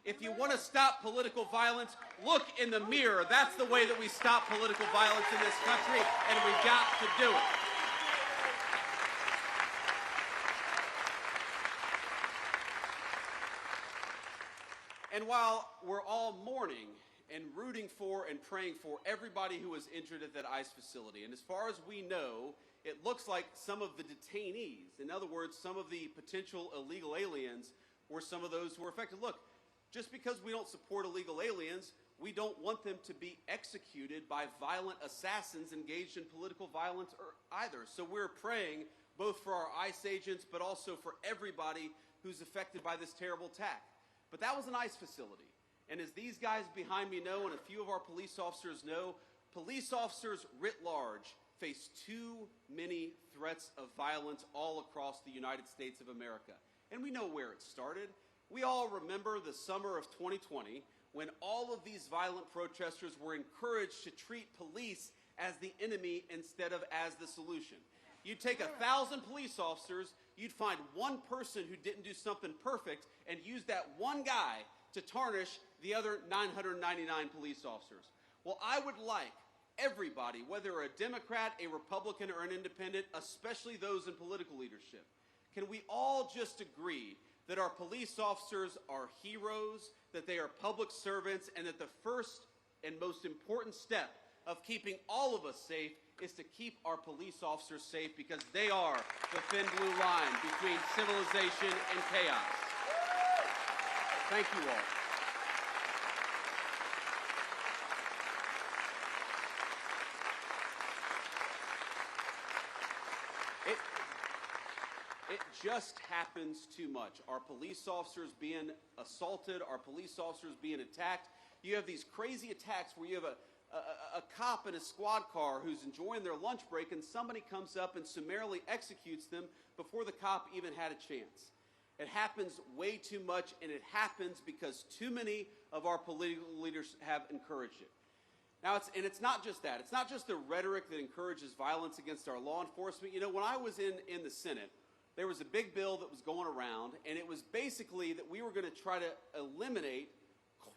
If you want to stop political violence, look in the mirror. That's the way that we stop political violence in this country, and we've got to do it. And while we're all mourning and rooting for and praying for everybody who was injured at that ICE facility, and as far as we know, it looks like some of the detainees, in other words, some of the potential illegal aliens, were some of those who were affected. Look, just because we don't support illegal aliens, we don't want them to be executed by violent assassins engaged in political violence either. So we're praying both for our ICE agents, but also for everybody who's affected by this terrible attack. But that was an ICE facility. And as these guys behind me know, and a few of our police officers know, police officers writ large face too many threats of violence all across the United States of America. And we know where it started. We all remember the summer of 2020 when all of these violent protesters were encouraged to treat police as the enemy instead of as the solution. You'd take 1,000 police officers, you'd find one person who didn't do something perfect and use that one guy to tarnish the other 999 police officers. Well, I would like everybody, whether a Democrat, a Republican, or an independent, especially those in political leadership, can we all just agree that our police officers are heroes, that they are public servants, and that the first and most important step of keeping all of us safe is to keep our police officers safe, because they are the thin blue line between civilization and chaos. Thank you all. It just happens too much. Our police officers being assaulted, our police officers being attacked. You have these crazy attacks where you have a cop in a squad car who's enjoying their lunch break, and somebody comes up and summarily executes them before the cop even had a chance. It happens way too much, and it happens because too many of our political leaders have encouraged it. Now, it's not just that. It's not just the rhetoric that encourages violence against our law enforcement. You know, when I was in the Senate, there was a big bill that was going around, and it was basically that we were going to try to eliminate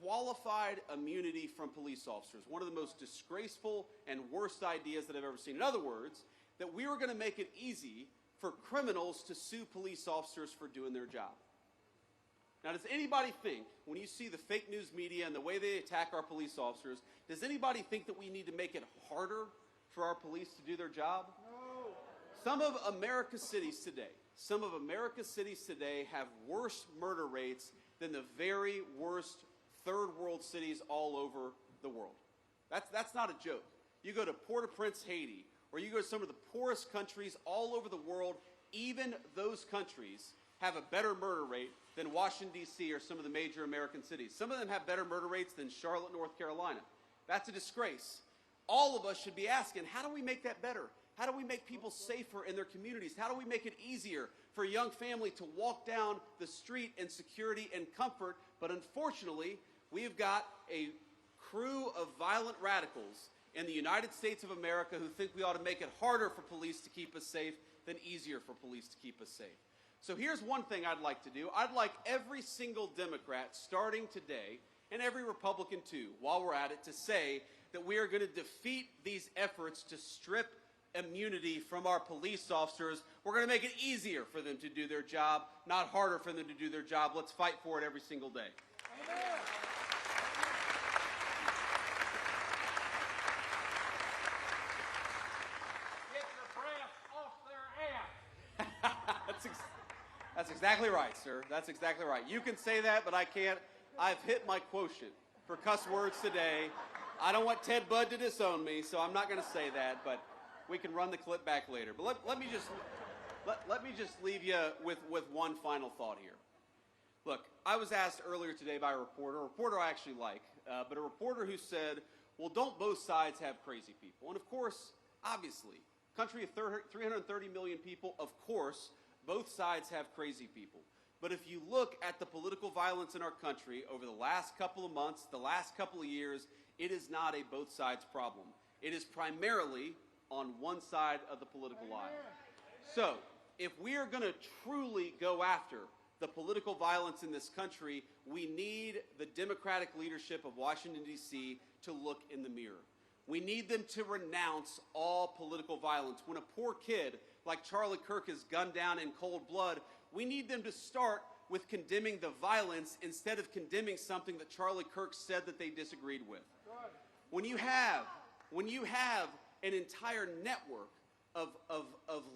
qualified immunity from police officers, one of the most disgraceful and worst ideas that I've ever seen. In other words, that we were going to make it easy for criminals to sue police officers for doing their job. Now, does anybody think, when you see the fake news media and the way they attack our police officers, does anybody think that we need to make it harder for our police to do their job? No. Some of America's cities today have worse murder rates than the very worst third world cities all over the world. That's not a joke. You go to Port-au-Prince, Haiti, or you go to some of the poorest countries all over the world, even those countries have a better murder rate than Washington, D.C. or some of the major American cities. Some of them have better murder rates than Charlotte, North Carolina. That's a disgrace. All of us should be asking, how do we make that better? How do we make people safer in their communities? How do we make it easier for a young family to walk down the street in security and comfort? But unfortunately, we've got a crew of violent radicals in the United States of America who think we ought to make it harder for police to keep us safe than easier for police to keep us safe. So here's one thing I'd like to do. I'd like every single Democrat starting today, and every Republican too, while we're at it, to say that we are going to defeat these efforts to strip immunity from our police officers. We're going to make it easier for them to do their job, not harder for them to do their job. Let's fight for it every single day. Amen. Get your breath off their ass. That's exactly right, sir. That's exactly right. You can say that, but I can't. I've hit my quotient for cuss words today. I don't want Ted Budd to disown me, so I'm not going to say that, but we can run the clip back later. But let me just leave you with one final thought here. Look, I was asked earlier today by a reporter I actually like, but a reporter who said, well, don't both sides have crazy people? And of course, obviously, country of 330 million people, of course, both sides have crazy people. But if you look at the political violence in our country over the last couple of months, the last couple of years, it is not a both sides problem. It is primarily on one side of the political line. So if we are going to truly go after the political violence in this country, we need the Democratic leadership of Washington, D.C. to look in the mirror. We need them to renounce all political violence. When a poor kid like Charlie Kirk is gunned down in cold blood, we need them to start with condemning the violence instead of condemning something that Charlie Kirk said that they disagreed with. When you have an entire network of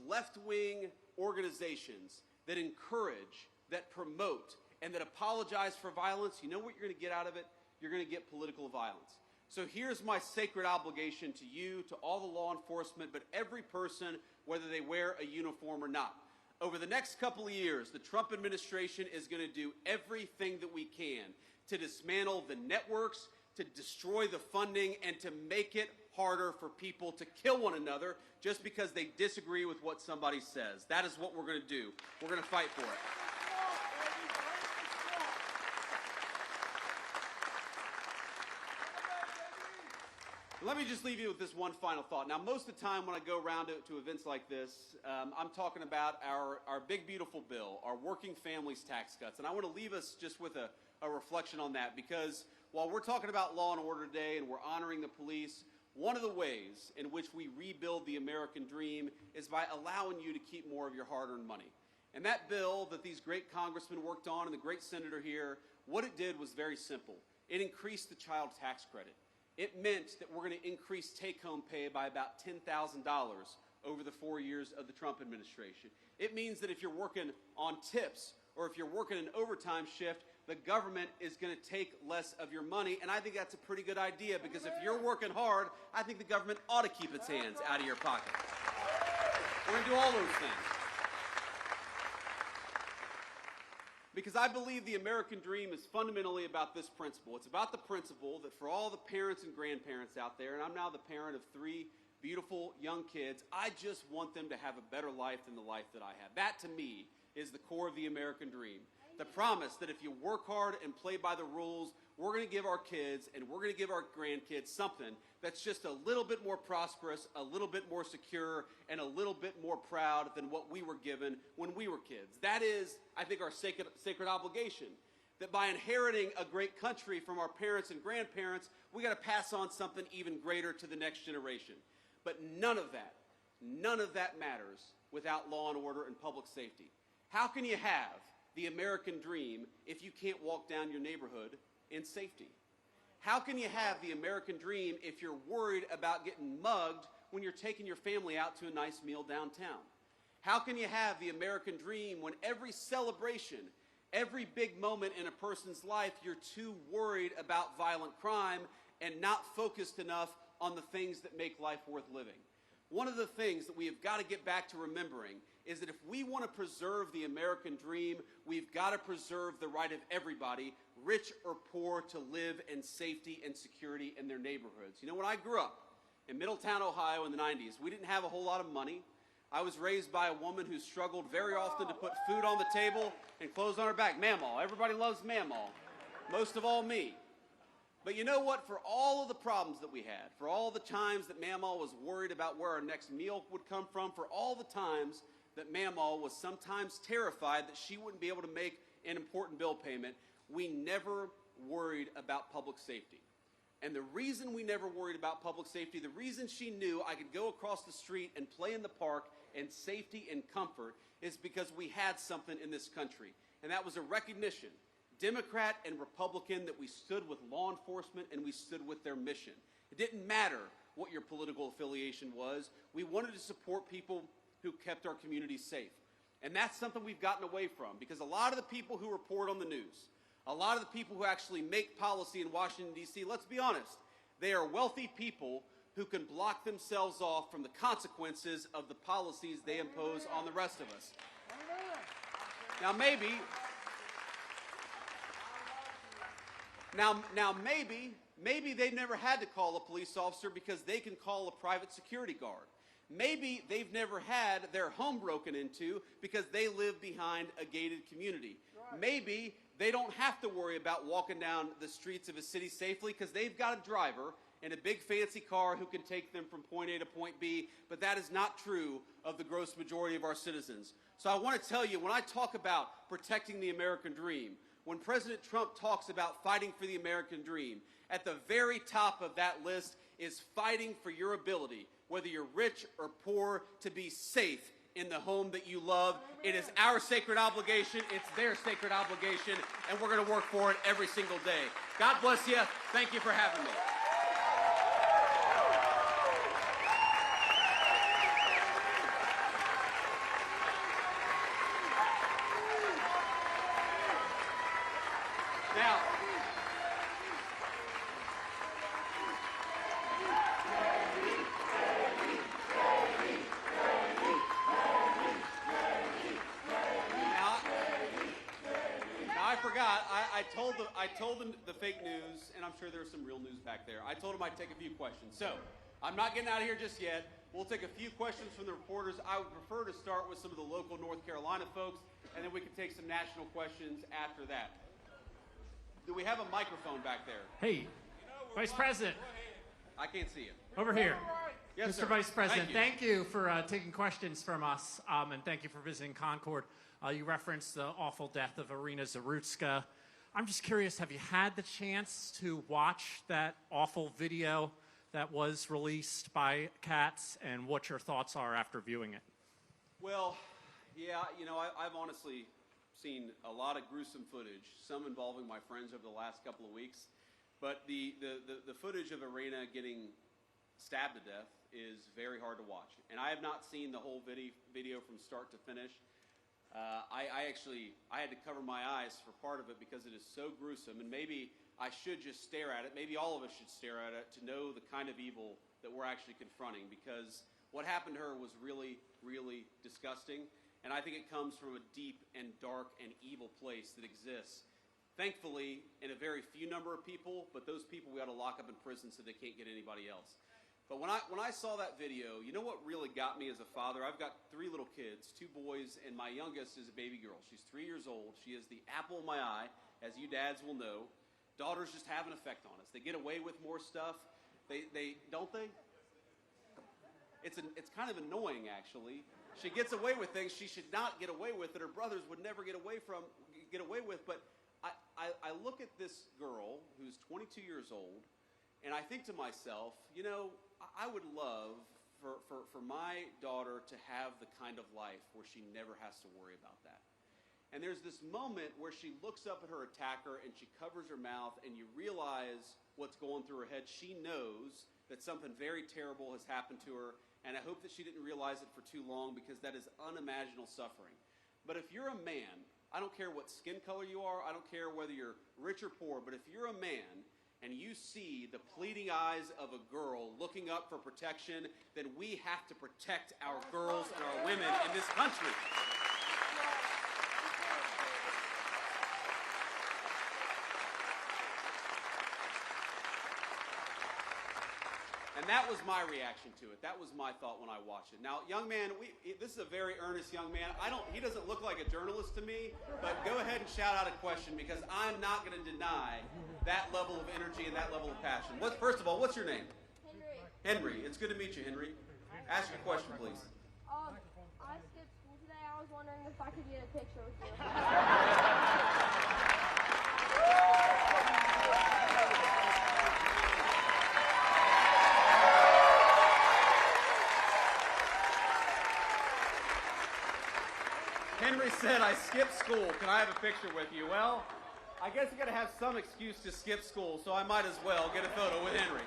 left-wing organizations that encourage, that promote, and that apologize for violence, you know what you're going to get out of it? You're going to get political violence. So here's my sacred obligation to you, to all the law enforcement, but every person, whether they wear a uniform or not. Over the next couple of years, the Trump administration is going to do everything that we can to dismantle the networks, to destroy the funding, and to make it harder for people to kill one another just because they disagree with what somebody says. That is what we're going to do. We're going to fight for it. Let me just leave you with this one final thought. Now, most of the time when I go around to events like this, I'm talking about our big, beautiful bill, our working families tax cuts. And I want to leave us just with a reflection on that, because while we're talking about law and order today and we're honoring the police, one of the ways in which we rebuild the American dream is by allowing you to keep more of your hard-earned money. And that bill that these great congressmen worked on and the great senator here, what it did was very simple. It increased the child tax credit. It meant that we're going to increase take-home pay by about $10,000 over the 4 years of the Trump administration. It means that if you're working on tips or if you're working an overtime shift, the government is going to take less of your money, and I think that's a pretty good idea, because if you're working hard, I think the government ought to keep its hands out of your pocket. We're going to do all those things. Because I believe the American dream is fundamentally about this principle. It's about the principle that for all the parents and grandparents out there, and I'm now the parent of 3 beautiful young kids, I just want them to have a better life than the life that I have. That, to me, is the core of the American dream. The promise that if you work hard and play by the rules, we're going to give our kids and we're going to give our grandkids something that's just a little bit more prosperous, a little bit more secure, and a little bit more proud than what we were given when we were kids. That is, I think, our sacred obligation. That by inheriting a great country from our parents and grandparents, we got to pass on something even greater to the next generation. But none of that matters without law and order and public safety. How can you have the American dream if you can't walk down your neighborhood in safety? How can you have the American dream if you're worried about getting mugged when you're taking your family out to a nice meal downtown? How can you have the American dream when every celebration, every big moment in a person's life, you're too worried about violent crime and not focused enough on the things that make life worth living? One of the things that we have got to get back to remembering is that if we want to preserve the American dream, we've got to preserve the right of everybody, rich or poor, to live in safety and security in their neighborhoods. You know, when I grew up in Middletown, Ohio in the 90s, we didn't have a whole lot of money. I was raised by a woman who struggled very often to put food on the table and clothes on her back. Mamaw. Everybody loves Mamaw. Most of all me. But you know what? For all of the problems that we had, for all the times that Mamaw was worried about where our next meal would come from, for all the times that Mamaw was sometimes terrified that she wouldn't be able to make an important bill payment, we never worried about public safety. And the reason we never worried about public safety, the reason she knew I could go across the street and play in the park in safety and comfort, is because we had something in this country. And that was a recognition, Democrat and Republican, that we stood with law enforcement and we stood with their mission. It didn't matter what your political affiliation was. We wanted to support people who kept our communities safe. And that's something we've gotten away from, because a lot of the people who report on the news, a lot of the people who actually make policy in Washington, D.C., let's be honest, they are wealthy people who can block themselves off from the consequences of the policies they impose on the rest of us. Now maybe they've never had to call a police officer because they can call a private security guard. Maybe they've never had their home broken into because they live behind a gated community. Maybe they don't have to worry about walking down the streets of a city safely because they've got a driver in a big fancy car who can take them from point A to point B, but that is not true of the gross majority of our citizens. So I want to tell you, when I talk about protecting the American dream, when President Trump talks about fighting for the American dream, at the very top of that list is fighting for your ability, whether you're rich or poor, to be safe in the home that you love. It is our sacred obligation. It's their sacred obligation, and we're going to work for it every single day. God bless you. Thank you for having me. Now, I forgot. I told them the fake news, and I'm sure there's some real news back there. I told them I'd take a few questions. So, I'm not getting out of here just yet. We'll take a few questions from the reporters. I would prefer to start with some of the local North Carolina folks, and then we can take some national questions after that. Do we have a microphone back there? Hey, Vice President. I can't see you. Over here. Yes, Mr. sir. Vice President, Thank you. thank you for taking questions from us, and thank you for visiting Concord. You referenced the awful death of Irina Zarutska. I'm just curious, have you had the chance to watch that awful video that was released by Cats, and what your thoughts are after viewing it? Well, yeah, you know, I've honestly seen a lot of gruesome footage, some involving my friends over the last couple of weeks. But the footage of Irina getting stabbed to death is very hard to watch. And I have not seen the whole video from start to finish. I had to cover my eyes for part of it because it is so gruesome. And maybe I should just stare at it. Maybe all of us should stare at it to know the kind of evil that we're actually confronting, because what happened to her was really, really disgusting. And I think it comes from a deep and dark and evil place that exists, thankfully, in a very few number of people, but those people we ought to lock up in prison so they can't get anybody else. But when I saw that video, you know what really got me as a father? I've got 3 little kids, 2 boys, and my youngest is a baby girl. She's 3 years old. She is the apple of my eye, as you dads will know. Daughters just have an effect on us. They get away with more stuff. They don't they? It's kind of annoying, actually. She gets away with things she should not get away with that her brothers would never get away with. But I look at this girl who's 22 years old, and I think to myself, you know, I would love for my daughter to have the kind of life where she never has to worry about that. And there's this moment where she looks up at her attacker and she covers her mouth, and you realize what's going through her head. She knows that something very terrible has happened to her, and I hope that she didn't realize it for too long, because that is unimaginable suffering. But if you're a man, I don't care what skin color you are, I don't care whether you're rich or poor, but if you're a man and you see the pleading eyes of a girl looking up for protection, then we have to protect our girls and our women in this country. And that was my reaction to it. That was my thought when I watched it. Now, young man, this is a very earnest young man. He doesn't look like a journalist to me, but go ahead and shout out a question, because I'm not going to deny that level of energy and that level of passion. First of all, what's your name? Henry. Henry. It's good to meet you, Henry. Ask your question, please. I skipped school today. I was wondering if I could get a picture with you. Henry said, I skipped school. Can I have a picture with you? Well, I guess you got to have some excuse to skip school, so I might as well get a photo with Henry.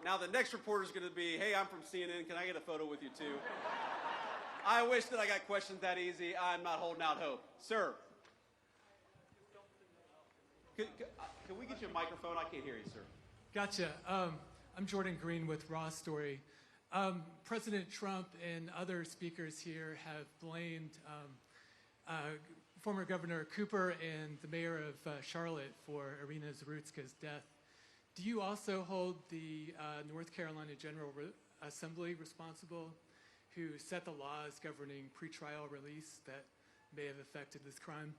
Now the next reporter is going to be, hey, I'm from CNN. Can I get a photo with you too? I wish that I got questions that easy. I'm not holding out hope. Sir. Can we get you a microphone? I can't hear you, sir. Gotcha. I'm Jordan Green with Raw Story. President Trump and other speakers here have blamed former Governor Cooper and the mayor of Charlotte for Irina Zarutska's death. Do you also hold the North Carolina General Assembly responsible, who set the laws governing pretrial release that may have affected this crime?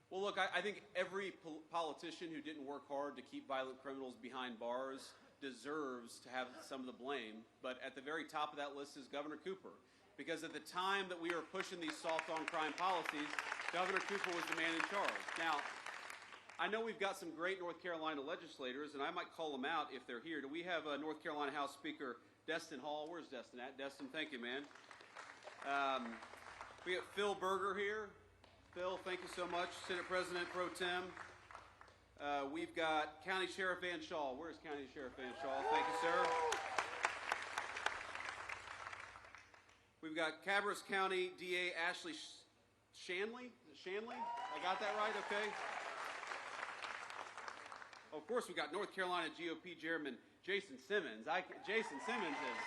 Well, look, I think every politician who didn't work hard to keep violent criminals behind bars deserves to have some of the blame. But at the very top of that list is Governor Cooper. Because at the time that we were pushing these soft on crime policies, Governor Cooper was the man in charge. Now, I know we've got some great North Carolina legislators, and I might call them out if they're here. Do we have North Carolina House Speaker Destin Hall? Where's Destin at? Destin, thank you, man. We got Phil Berger here. Phil, thank you so much. Senate President Pro Tem. We've got County Sheriff Van Shaw. Where's County Sheriff Van Shaw? Thank you, sir. We've got Cabras County DA Ashley Shanley. Is it Shanley? I got that right? Okay. Of course, we've got North Carolina GOP Chairman Jason Simmons. Jason Simmons is...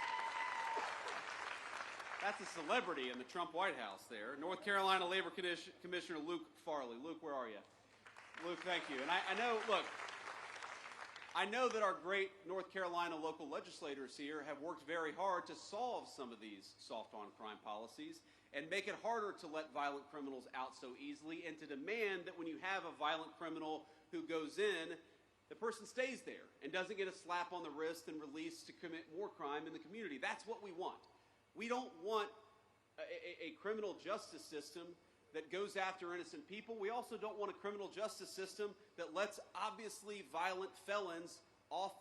That's a celebrity in the Trump White House there. North Carolina Labor Commissioner Luke Farley. Luke, where are you? Luke, thank you. And I know, look, I know that our great North Carolina local legislators here have worked very hard to solve some of these soft on crime policies and make it harder to let violent criminals out so easily, and to demand that when you have a violent criminal who goes in, the person stays there and doesn't get a slap on the wrist and released to commit more crime in the community. That's what we want. We don't want a criminal justice system that goes after innocent people. We also don't want a criminal justice system that lets obviously violent felons out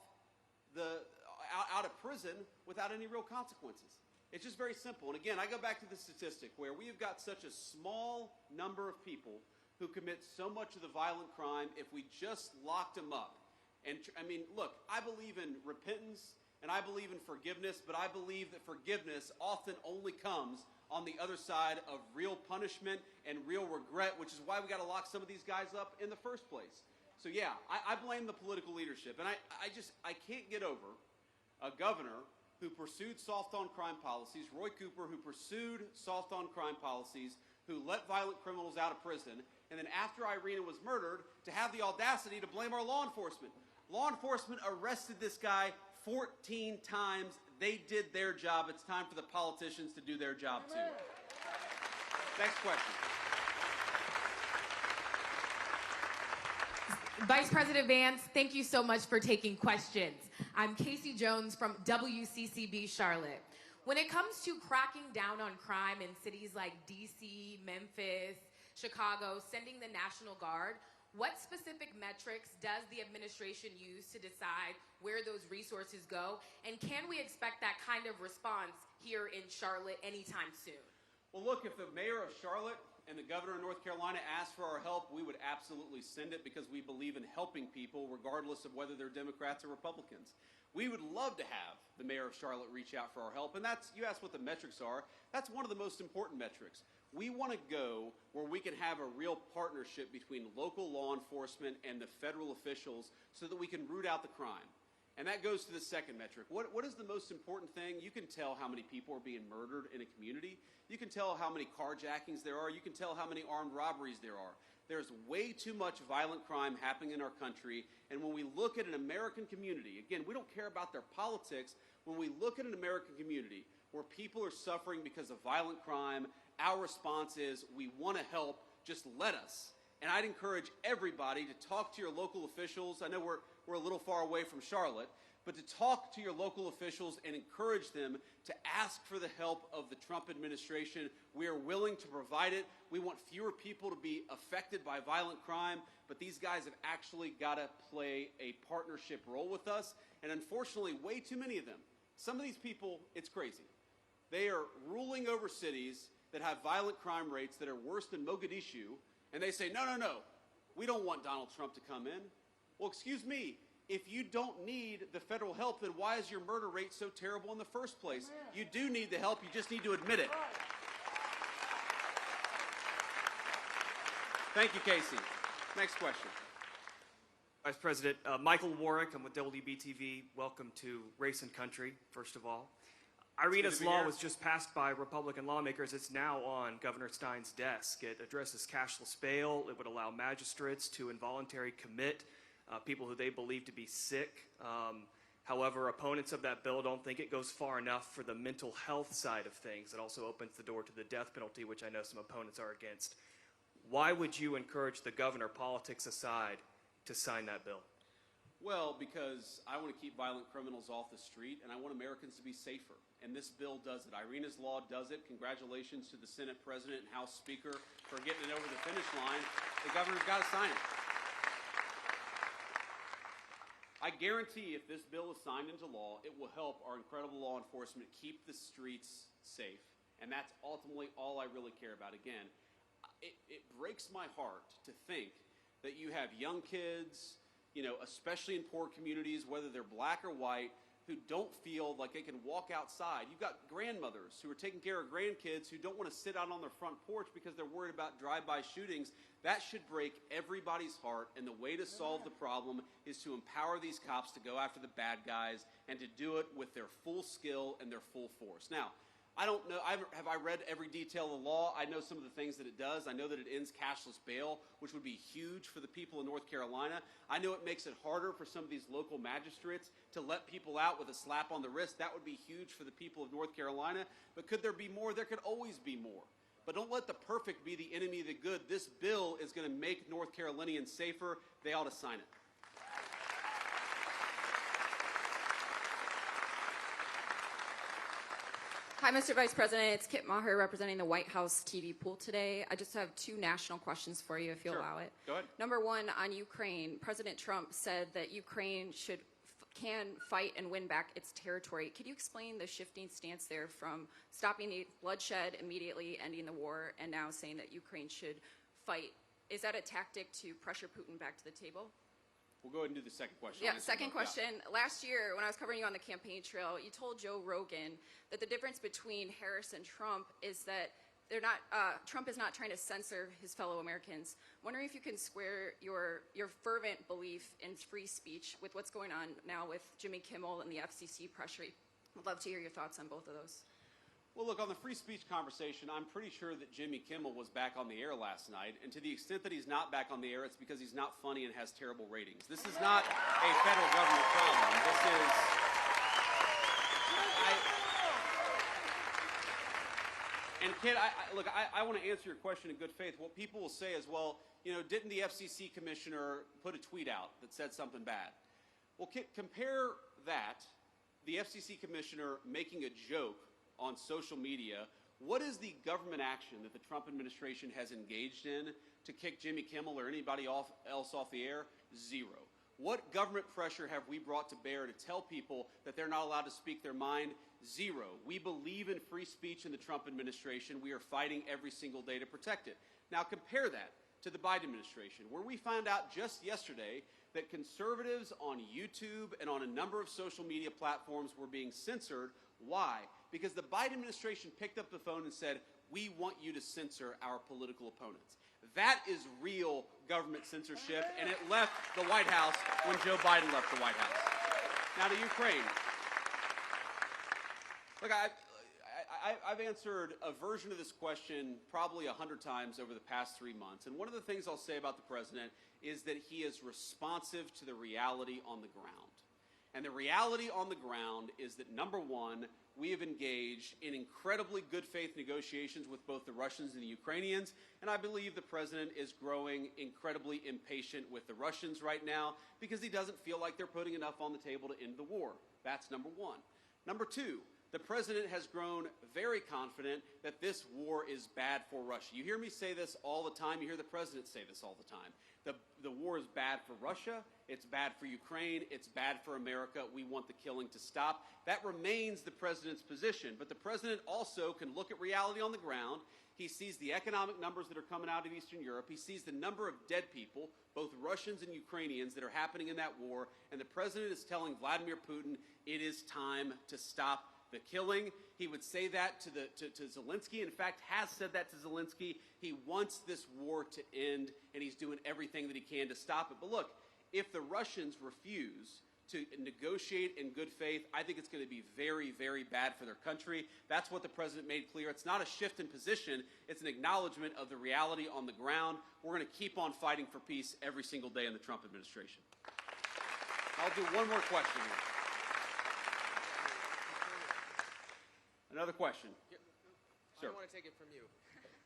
of prison without any real consequences. It's just very simple. And again, I go back to the statistic where we have got such a small number of people who commit so much of the violent crime. If we just locked them up, and I mean, look, I believe in repentance and I believe in forgiveness, but I believe that forgiveness often only comes on the other side of real punishment and real regret, which is why we got to lock some of these guys up in the first place. So yeah, I blame the political leadership, and I can't get over a governor who pursued soft on crime policies, Roy Cooper, who pursued soft on crime policies, who let violent criminals out of prison, and then after Irina was murdered, to have the audacity to blame our law enforcement. Law enforcement arrested this guy 14 times. They did their job. It's time for the politicians to do their job too. Next question. Vice President Vance, thank you so much for taking questions. I'm Casey Jones from WCCB Charlotte. When it comes to cracking down on crime in cities like DC, Memphis, Chicago, sending the National Guard, what specific metrics does the administration use to decide where those resources go? And can we expect that kind of response here in Charlotte anytime soon? Well, look, if the mayor of Charlotte and the governor of North Carolina asked for our help, we would absolutely send it, because we believe in helping people regardless of whether they're Democrats or Republicans. We would love to have the mayor of Charlotte reach out for our help. And that's, you asked what the metrics are, that's one of the most important metrics. We want to go where we can have a real partnership between local law enforcement and the federal officials so that we can root out the crime. And that goes to the second metric. What is the most important thing? You can tell how many people are being murdered in a community. You can tell how many carjackings there are. You can tell how many armed robberies there are. There's way too much violent crime happening in our country. And when we look at an American community, again, we don't care about their politics. When we look at an American community where people are suffering because of violent crime, our response is, we want to help, just let us. And I'd encourage everybody to talk to your local officials. I know we're a little far away from Charlotte, but to talk to your local officials and encourage them to ask for the help of the Trump administration. We are willing to provide it. We want fewer people to be affected by violent crime, but these guys have actually got to play a partnership role with us. And unfortunately, way too many of them, some of these people, it's crazy. They are ruling over cities that have violent crime rates that are worse than Mogadishu, and they say, no, no, no, we don't want Donald Trump to come in. Well, excuse me, if you don't need the federal help, then why is your murder rate so terrible in the first place? You do need the help, you just need to admit it. Thank you, Casey. Next question. Vice President, Michael Warwick, I'm with WBTV. Welcome to Race and Country, first of all. IRENA's law was just passed by Republican lawmakers. It's now on Governor Stein's desk. It addresses cashless bail. It would allow magistrates to involuntarily commit people who they believe to be sick. However, opponents of that bill don't think it goes far enough for the mental health side of things. It also opens the door to the death penalty, which I know some opponents are against. Why would you encourage the governor, politics aside, to sign that bill? Well, because I want to keep violent criminals off the street, and I want Americans to be safer. And this bill does it. IRENA's law does it. Congratulations to the Senate President and House Speaker for getting it over the finish line. The governor's got to sign it. I guarantee if this bill is signed into law, it will help our incredible law enforcement keep the streets safe. And that's ultimately all I really care about. Again, it breaks my heart to think that you have young kids, especially in poor communities, whether they're black or white, who don't feel like they can walk outside. You've got grandmothers who are taking care of grandkids who don't want to sit out on their front porch because they're worried about drive-by shootings. That should break everybody's heart, and the way to solve the problem is to empower these cops to go after the bad guys and to do it with their full skill and their full force. Now, I don't know, have I read every detail of the law? I know some of the things that it does. I know that it ends cashless bail, which would be huge for the people in North Carolina. I know it makes it harder for some of these local magistrates to let people out with a slap on the wrist. That would be huge for the people of North Carolina. But could there be more? There could always be more. But don't let the perfect be the enemy of the good. This bill is going to make North Carolinians safer. They ought to sign it. Hi, Mr. Vice President. It's Kit Maher representing the White House TV pool today. I just have two national questions for you, if you'll allow it. Go ahead. Number one, on Ukraine, President Trump said that Ukraine can fight and win back its territory. Could you explain the shifting stance there from stopping the bloodshed immediately, ending the war, and now saying that Ukraine should fight? Is that a tactic to pressure Putin back to the table? We'll go ahead and do the second question. Yeah, second question. Last year, when I was covering you on the campaign trail, you told Joe Rogan that the difference between Harris and Trump is that Trump is not trying to censor his fellow Americans. Wondering if you can square your fervent belief in free speech with what's going on now with Jimmy Kimmel and the FCC pressure. I'd love to hear your thoughts on both of those. Well, look, on the free speech conversation, I'm pretty sure that Jimmy Kimmel was back on the air last night, and to the extent that he's not back on the air, it's because he's not funny and has terrible ratings. This is not a federal government problem. This is... And Kid, I want to answer your question in good faith. What people will say is, well, didn't the FCC commissioner put a tweet out that said something bad? Well, Kid, compare that, the FCC commissioner making a joke on social media. What is the government action that the Trump administration has engaged in to kick Jimmy Kimmel or anybody else off the air? Zero. What government pressure have we brought to bear to tell people that they're not allowed to speak their mind? Zero. We believe in free speech in the Trump administration. We are fighting every single day to protect it. Now compare that to the Biden administration, where we found out just yesterday that conservatives on YouTube and on a number of social media platforms were being censored. Why? Because the Biden administration picked up the phone and said, we want you to censor our political opponents. That is real government censorship, and it left the White House when Joe Biden left the White House. Now to Ukraine. Look, I've answered a version of this question probably 100 times over the past 3 months, and one of the things I'll say about the president is that he is responsive to the reality on the ground. And the reality on the ground is that, number one, we have engaged in incredibly good faith negotiations with both the Russians and the Ukrainians, and I believe the president is growing incredibly impatient with the Russians right now because he doesn't feel like they're putting enough on the table to end the war. That's number one. Number two, the president has grown very confident that this war is bad for Russia. You hear me say this all the time. You hear the president say this all the time. The war is bad for Russia. It's bad for Ukraine. It's bad for America. We want the killing to stop. That remains the president's position. But the president also can look at reality on the ground. He sees the economic numbers that are coming out of Eastern Europe. He sees the number of dead people, both Russians and Ukrainians, that are happening in that war. And the president is telling Vladimir Putin it is time to stop the killing. He would say that to Zelensky. In fact, has said that to Zelensky. He wants this war to end, and he's doing everything that he can to stop it. But look, if the Russians refuse to negotiate in good faith, I think it's going to be very, very bad for their country. That's what the president made clear. It's not a shift in position. It's an acknowledgement of the reality on the ground. We're going to keep on fighting for peace every single day in the Trump administration. I'll do one more question here. Another question. Sir. I want to take it from you.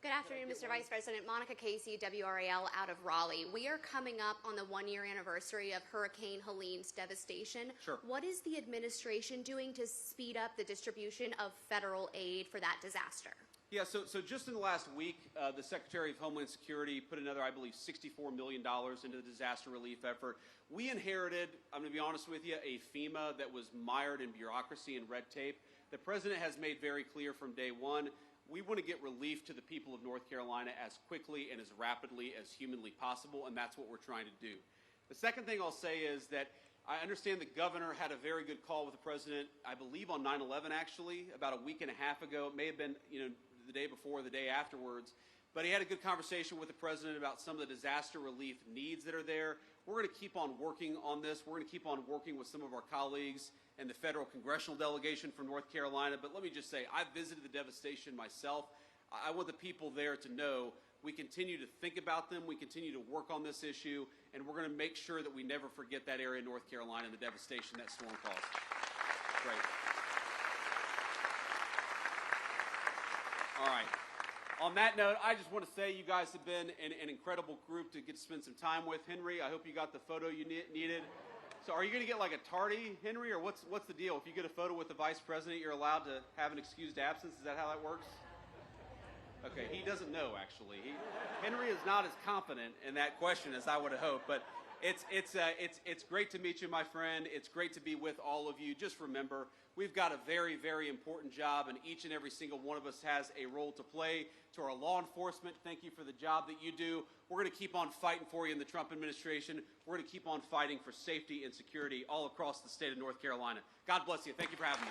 Good afternoon, Mr. Vice President. Monica Casey, WRAL out of Raleigh. We are coming up on the one-year anniversary of Hurricane Helene's devastation. Sure. What is the administration doing to speed up the distribution of federal aid for that disaster? Yeah, so just in the last week, the Secretary of Homeland Security put another, I believe, $64 million into the disaster relief effort. We inherited, I'm going to be honest with you, a FEMA that was mired in bureaucracy and red tape. The President has made very clear from day one, we want to get relief to the people of North Carolina as quickly and as rapidly as humanly possible, and that's what we're trying to do. The second thing I'll say is that I understand the governor had a very good call with the president, I believe on 9/11 actually, about a week and a half ago. It may have been, the day before or the day afterwards. But he had a good conversation with the president about some of the disaster relief needs that are there. We're going to keep on working on this. We're going to keep on working with some of our colleagues and the federal congressional delegation from North Carolina. But let me just say, I've visited the devastation myself. I want the people there to know we continue to think about them. We continue to work on this issue. And we're going to make sure that we never forget that area of North Carolina and the devastation that storm caused. Great. All right. On that note, I just want to say you guys have been an incredible group to get to spend some time with. Henry, I hope you got the photo you needed. So are you going to get like a tardy, Henry, or what's the deal? If you get a photo with the vice president, you're allowed to have an excused absence? Is that how that works? Okay, he doesn't know, actually. Henry is not as confident in that question as I would have hoped, but it's great to meet you, my friend. It's great to be with all of you. Just remember, we've got a very, very important job, and each and every single one of us has a role to play. To our law enforcement, thank you for the job that you do. We're going to keep on fighting for you in the Trump administration. We're going to keep on fighting for safety and security all across the state of North Carolina. God bless you. Thank you for having me.